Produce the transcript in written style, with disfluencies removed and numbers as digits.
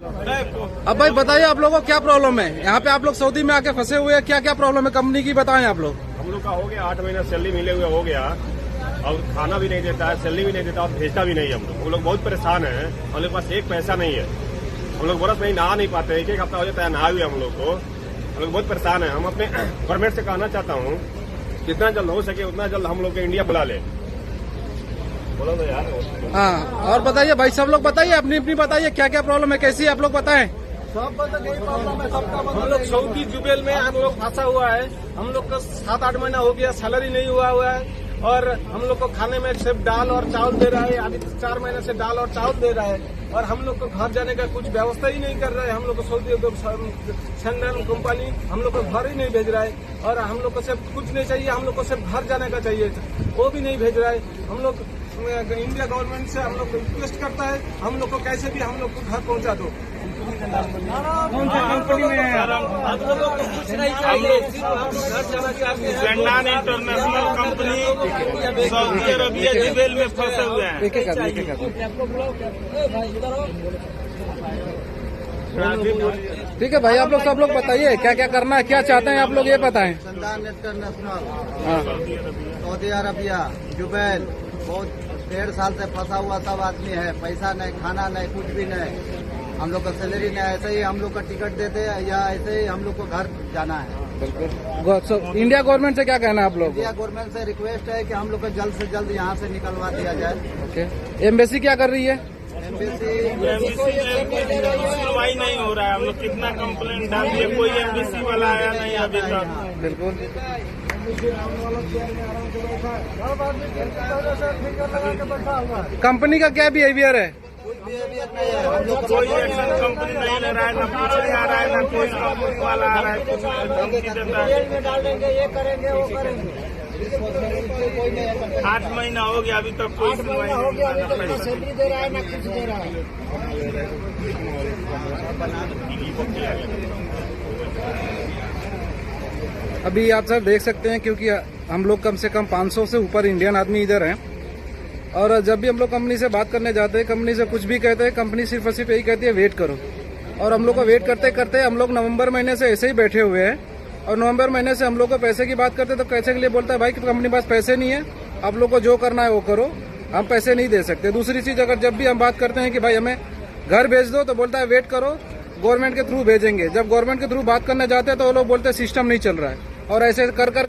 अब भाई बताइए आप लोगों को क्या प्रॉब्लम है? यहाँ पे आप लोग सऊदी में आके फंसे हुए हैं, क्या क्या प्रॉब्लम है कंपनी की, बताएं आप लोग। हम लोग का हो गया 8 महीना सैलरी मिले हुए हो गया और खाना भी नहीं देता है, सैलरी भी नहीं देता और भेजता भी नहीं है। हम लोग बहुत परेशान हैं। हम लोग के पास एक पैसा नहीं है। हम लोग बरस में नहा नहीं पाते, एक हफ्ता हो जाता है नहा हुए हम लोग को। हम लोग बहुत परेशान हैं। हम अपने गवर्नमेंट से कहना चाहता हूँ जितना जल्द हो सके उतना जल्द हम लोग को इंडिया बुला ले। बोलो तो यार। हाँ, और बताइए भाई, सब लोग बताइए, अपनी अपनी बताइए क्या क्या प्रॉब्लम है, कैसी है आप लोग बताएं। सब प्रॉब्लम है सबका। हम लोग सऊदी जुबेल में हम लोग फंसा हुआ है। हम लोग का 7-8 महीना हो गया, सैलरी नहीं हुआ है और हम लोग को खाने में सिर्फ दाल और चावल दे रहा है। अभी 4 महीने से दाल और चावल दे रहा है और हम लोग को घर जाने का कुछ व्यवस्था ही नहीं कर रहा है। हम लोग को सऊदी सेंट्रल कंपनी हम लोग को घर ही नहीं भेज रहा है और हम लोग को सिर्फ कुछ नहीं चाहिए, हम लोग को सिर्फ घर जाने का चाहिए, वो भी नहीं भेज रहा है। हम लोग इंडिया गवर्नमेंट से हम लोग रिक्वेस्ट करता है, हम लोग को कैसे भी हम लोग को घर पहुंचा दो। कौन सा कंपनी में है? आप लोगों को कुछ नहीं चाहिए, सिर्फ हम घर जाना चाहते हैं। Sendan international company Saudi Arabia Jubail में फंसे हुए हैं। ठीक है भाई, आप लोग सब लोग बताइए क्या क्या करना है, क्या चाहते हैं आप लोग, ये बताएं। सेंडान इंटरनेशनल हाँ, सऊदी अरबिया जुबैल बहुत 1.5 साल से फंसा हुआ सब आदमी है। पैसा नहीं, खाना नहीं, कुछ भी नहीं। हम लोग का सैलरी नहीं, ऐसे ही हम लोग का टिकट देते हैं या ऐसे ही हम लोग को घर जाना है। बिल्कुल। इंडिया गवर्नमेंट से क्या कहना है आप लोग? इंडिया गवर्नमेंट से रिक्वेस्ट है कि हम लोग को जल्द से जल्द यहाँ से निकलवा दिया जाए। ओके, एम्बेसी क्या कर रही है? एमबीसी सुनवाई नहीं हो रहा है। हम लोग कितना कंप्लेंट डाल दिए, कोई एमबीसी वाला आया नहीं अभी तक। बिल्कुल। कंपनी का क्या बिहेवियर है? कोई एक्शन कंपनी नहीं ले रहा है, ना पूछने आ रहा है, ना कोई कंपनी वाला आ रहा है, कुछ धमकी देता है। डालेंगे, ये करेंगे, वो करेंगे। 8 महीना हो गया अभी तक कोई सुनवाई हो गया, अभी तक नहीं। ना सैलरी दे रहा है ना कुछ दे रहा है। अभी आप सर देख सकते हैं, क्योंकि हम लोग कम से कम 500 से ऊपर इंडियन आदमी इधर हैं और जब भी हम लोग कंपनी से बात करने जाते हैं, कंपनी से कुछ भी कहते हैं, कंपनी सिर्फ और सिर्फ यही कहती है वेट करो। और हम लोग को वेट करते करते हम लोग नवंबर महीने से ऐसे ही बैठे हुए हैं और नवंबर महीने से हम लोग को पैसे की बात करते तो पैसे के लिए बोलता है भाई कि कंपनी पास पैसे नहीं है, आप लोग को जो करना है वो करो, हम पैसे नहीं दे सकते। दूसरी चीज, अगर जब भी हम बात करते हैं कि भाई हमें घर भेज दो तो बोलता है वेट करो, गवर्नमेंट के थ्रू भेजेंगे। जब गवर्नमेंट के थ्रू बात करने जाते हैं तो वो लोग बोलते हैं सिस्टम नहीं चल रहा है और ऐसे कर